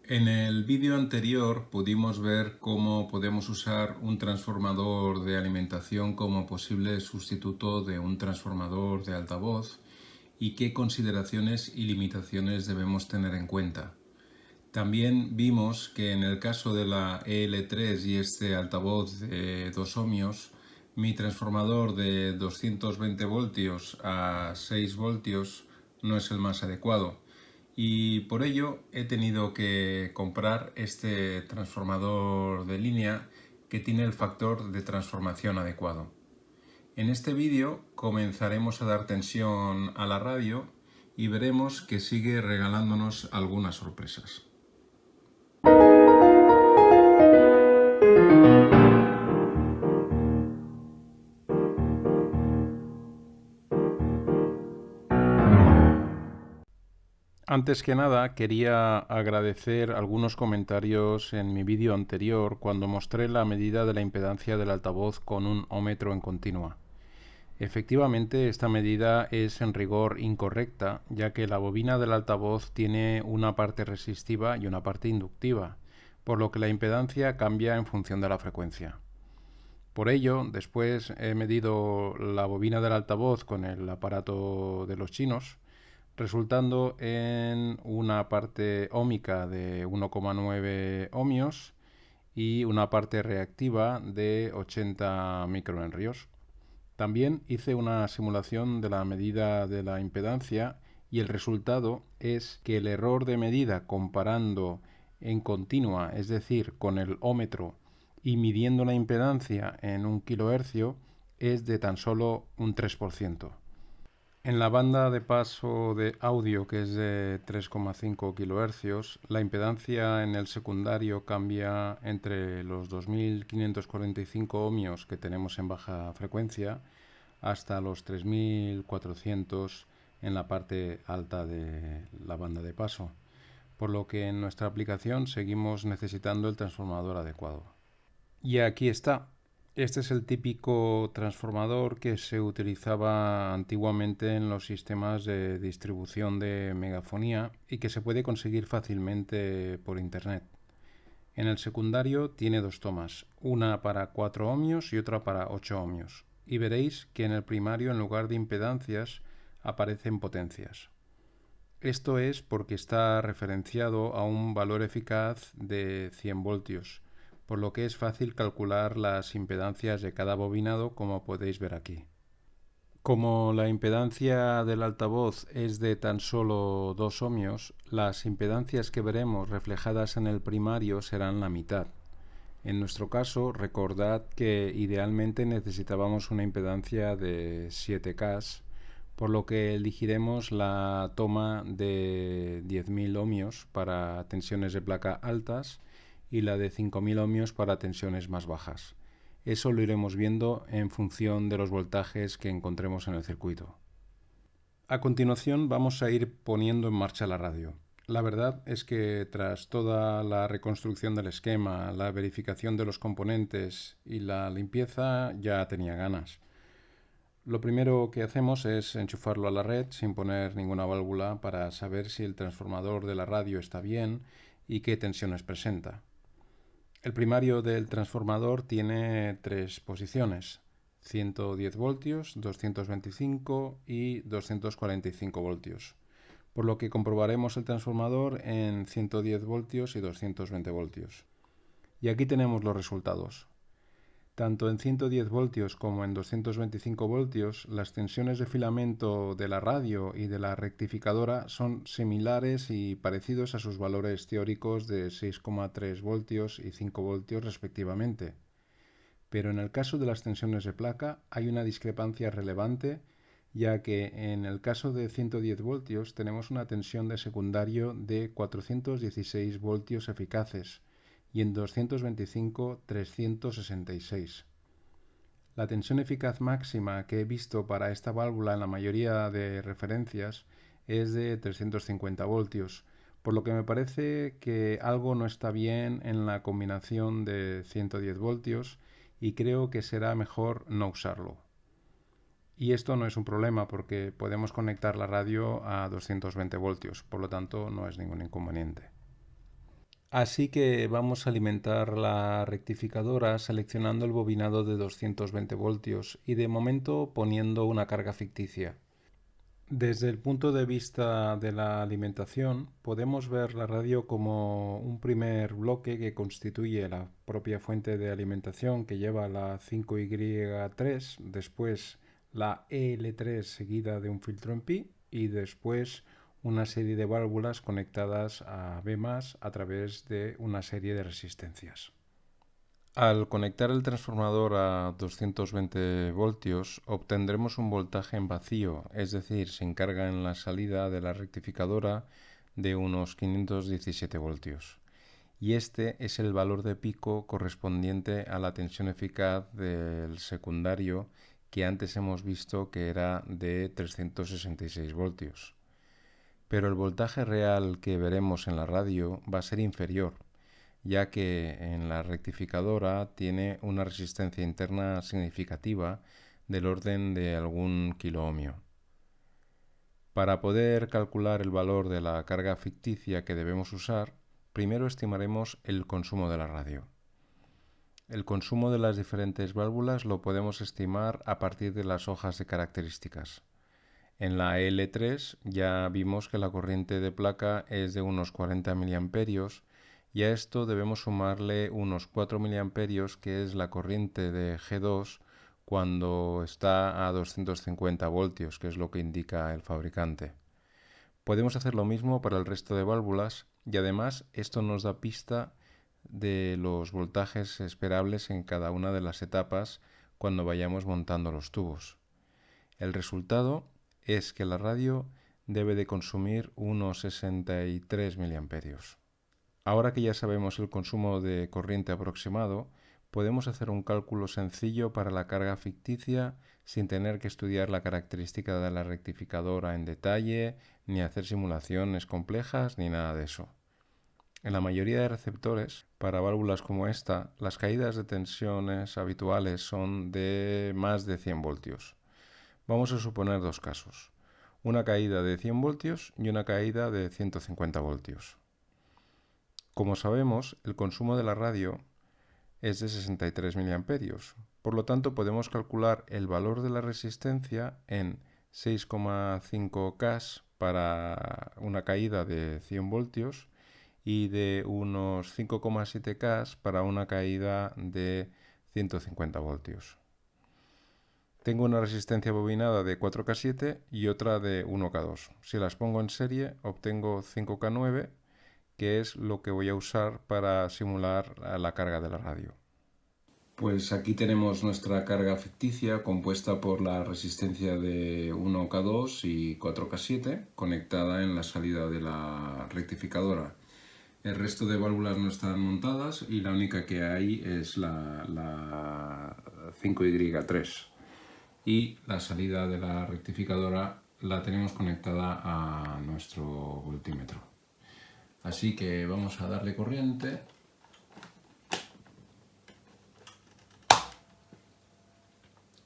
En el vídeo anterior pudimos ver cómo podemos usar un transformador de alimentación como posible sustituto de un transformador de altavoz y qué consideraciones y limitaciones debemos tener en cuenta. También vimos que en el caso de la EL3 y este altavoz de 2 ohmios, mi transformador de 220 voltios a 6 voltios no es el más adecuado y por ello he tenido que comprar este transformador de línea que tiene el factor de transformación adecuado. En este vídeo comenzaremos a dar tensión a la radio y veremos que sigue regalándonos algunas sorpresas. Antes que nada, quería agradecer algunos comentarios en mi vídeo anterior cuando mostré la medida de la impedancia del altavoz con un ómetro en continua. Efectivamente, esta medida es en rigor incorrecta, ya que la bobina del altavoz tiene una parte resistiva y una parte inductiva, por lo que la impedancia cambia en función de la frecuencia. Por ello, después he medido la bobina del altavoz con el aparato de los chinos, resultando en una parte óhmica de 1,9 ohmios y una parte reactiva de 80 microhenrios. También hice una simulación de la medida de la impedancia y el resultado es que el error de medida comparando en continua, es decir, con el ómetro y midiendo la impedancia en 1 kHz, es de tan solo un 3%. En la banda de paso de audio, que es de 3,5 kHz, la impedancia en el secundario cambia entre los 2545 ohmios que tenemos en baja frecuencia hasta los 3400 en la parte alta de la banda de paso, por lo que en nuestra aplicación seguimos necesitando el transformador adecuado. Y aquí está. Este es el típico transformador que se utilizaba antiguamente en los sistemas de distribución de megafonía y que se puede conseguir fácilmente por internet. En el secundario tiene dos tomas, una para 4 ohmios y otra para 8 ohmios. Y veréis que en el primario, en lugar de impedancias, aparecen potencias. Esto es porque está referenciado a un valor eficaz de 100 voltios, por lo que es fácil calcular las impedancias de cada bobinado, como podéis ver aquí. Como la impedancia del altavoz es de tan solo 2 ohmios, las impedancias que veremos reflejadas en el primario serán la mitad. En nuestro caso, recordad que idealmente necesitábamos una impedancia de 7K, por lo que elegiremos la toma de 10.000 ohmios para tensiones de placa altas y la de 5.000 ohmios para tensiones más bajas. Eso lo iremos viendo en función de los voltajes que encontremos en el circuito. A continuación vamos a ir poniendo en marcha la radio. La verdad es que tras toda la reconstrucción del esquema, la verificación de los componentes y la limpieza ya tenía ganas. Lo primero que hacemos es enchufarlo a la red sin poner ninguna válvula para saber si el transformador de la radio está bien y qué tensiones presenta. El primario del transformador tiene tres posiciones: 110 voltios, 225 y 245 voltios, por lo que comprobaremos el transformador en 110 voltios y 220 voltios. Y aquí tenemos los resultados. Tanto en 110 voltios como en 225 voltios, las tensiones de filamento de la radio y de la rectificadora son similares y parecidos a sus valores teóricos de 6,3 voltios y 5 voltios respectivamente. Pero en el caso de las tensiones de placa hay una discrepancia relevante, ya que en el caso de 110 voltios tenemos una tensión de secundario de 416 voltios eficaces, y en 225 366. La tensión eficaz máxima que he visto para esta válvula en la mayoría de referencias es de 350 voltios, por lo que me parece que algo no está bien en la combinación de 110 voltios y creo que será mejor no usarlo. Y esto no es un problema porque podemos conectar la radio a 220 voltios, por lo tanto no es ningún inconveniente. Así que vamos a alimentar la rectificadora seleccionando el bobinado de 220 voltios y de momento poniendo una carga ficticia. Desde el punto de vista de la alimentación, podemos ver la radio como un primer bloque que constituye la propia fuente de alimentación que lleva la 5Y3, después la EL3 seguida de un filtro en pi y después una serie de válvulas conectadas a B+ a través de una serie de resistencias. Al conectar el transformador a 220 voltios obtendremos un voltaje en vacío, es decir, sin carga en la salida de la rectificadora de unos 517 voltios. Y este es el valor de pico correspondiente a la tensión eficaz del secundario que antes hemos visto que era de 366 voltios. Pero el voltaje real que veremos en la radio va a ser inferior, ya que en la rectificadora tiene una resistencia interna significativa del orden de algún kiloohmio. Para poder calcular el valor de la carga ficticia que debemos usar, primero estimaremos el consumo de la radio. El consumo de las diferentes válvulas lo podemos estimar a partir de las hojas de características. En la L3 ya vimos que la corriente de placa es de unos 40 mA y a esto debemos sumarle unos 4 mA que es la corriente de G2 cuando está a 250 voltios, que es lo que indica el fabricante. Podemos hacer lo mismo para el resto de válvulas y además esto nos da pista de los voltajes esperables en cada una de las etapas cuando vayamos montando los tubos. El resultado es que la radio debe de consumir unos 63 mA. Ahora que ya sabemos el consumo de corriente aproximado, podemos hacer un cálculo sencillo para la carga ficticia sin tener que estudiar la característica de la rectificadora en detalle, ni hacer simulaciones complejas, ni nada de eso. En la mayoría de receptores, para válvulas como esta, las caídas de tensiones habituales son de más de 100 voltios. Vamos a suponer dos casos, una caída de 100 voltios y una caída de 150 voltios. Como sabemos, el consumo de la radio es de 63 mA, por lo tanto podemos calcular el valor de la resistencia en 6,5 K para una caída de 100 voltios y de unos 5,7 K para una caída de 150 voltios. Tengo una resistencia bobinada de 4K7 y otra de 1K2. Si las pongo en serie, obtengo 5K9, que es lo que voy a usar para simular la carga de la radio. Pues aquí tenemos nuestra carga ficticia compuesta por la resistencia de 1K2 y 4K7 conectada en la salida de la rectificadora. El resto de válvulas no están montadas y la única que hay es la 5Y3. Y la salida de la rectificadora la tenemos conectada a nuestro voltímetro. Así que vamos a darle corriente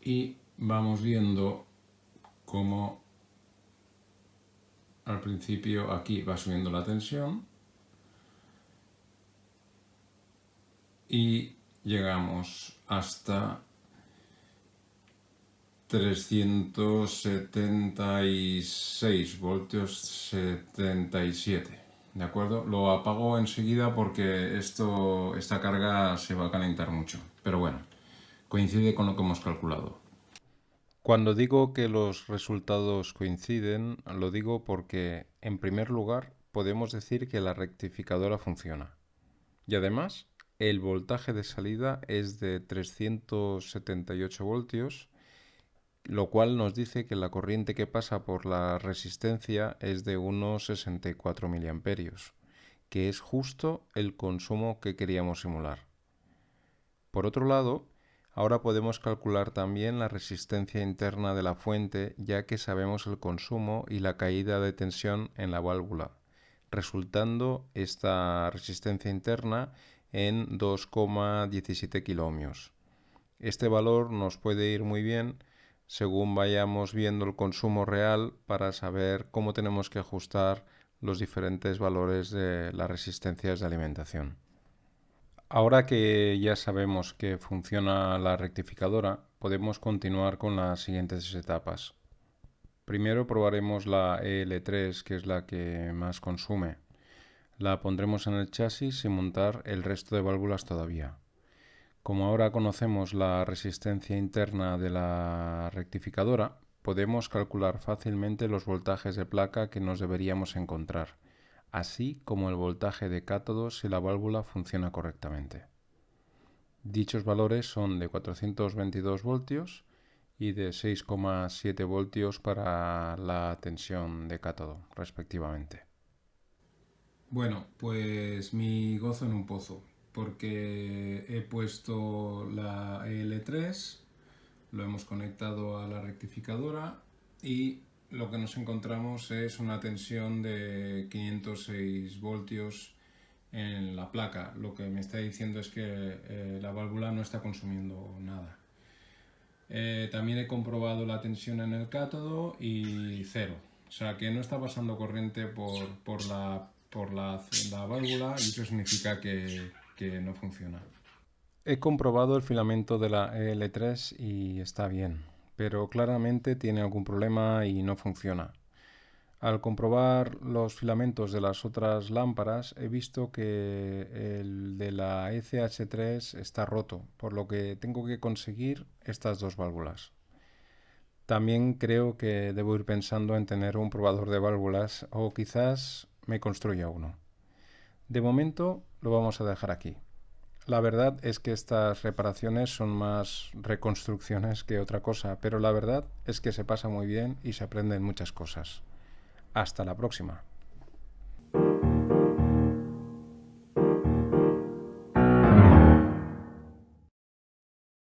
y vamos viendo cómo al principio aquí va subiendo la tensión y llegamos hasta 376 voltios 77. ¿De acuerdo? Lo apago enseguida porque esta carga se va a calentar mucho. Pero bueno, coincide con lo que hemos calculado. Cuando digo que los resultados coinciden, lo digo porque, en primer lugar, podemos decir que la rectificadora funciona. Y además, el voltaje de salida es de 378 voltios, lo cual nos dice que la corriente que pasa por la resistencia es de unos 64 mA, que es justo el consumo que queríamos simular. Por otro lado, ahora podemos calcular también la resistencia interna de la fuente, ya que sabemos el consumo y la caída de tensión en la válvula, resultando esta resistencia interna en 2,17 kiloohmios. Este valor nos puede ir muy bien según vayamos viendo el consumo real para saber cómo tenemos que ajustar los diferentes valores de las resistencias de alimentación. Ahora que ya sabemos que funciona la rectificadora, podemos continuar con las siguientes etapas. Primero probaremos la EL3, que es la que más consume. La pondremos en el chasis sin montar el resto de válvulas todavía. Como ahora conocemos la resistencia interna de la rectificadora, podemos calcular fácilmente los voltajes de placa que nos deberíamos encontrar, así como el voltaje de cátodo si la válvula funciona correctamente. Dichos valores son de 422 voltios y de 6,7 voltios para la tensión de cátodo, respectivamente. Bueno, pues mi gozo en un pozo, porque he puesto la EL3, lo hemos conectado a la rectificadora y lo que nos encontramos es una tensión de 506 voltios en la placa. Lo que me está diciendo es que la válvula no está consumiendo nada. También he comprobado la tensión en el cátodo y cero. O sea que no está pasando corriente por la válvula y eso significa que no funciona. He comprobado el filamento de la EL3 y está bien, pero claramente tiene algún problema y no funciona. Al comprobar los filamentos de las otras lámparas he visto que el de la ECH3 está roto, por lo que tengo que conseguir estas dos válvulas. También creo que debo ir pensando en tener un probador de válvulas o quizás me construya uno. De momento lo vamos a dejar aquí. La verdad es que estas reparaciones son más reconstrucciones que otra cosa, pero la verdad es que se pasa muy bien y se aprenden muchas cosas. Hasta la próxima.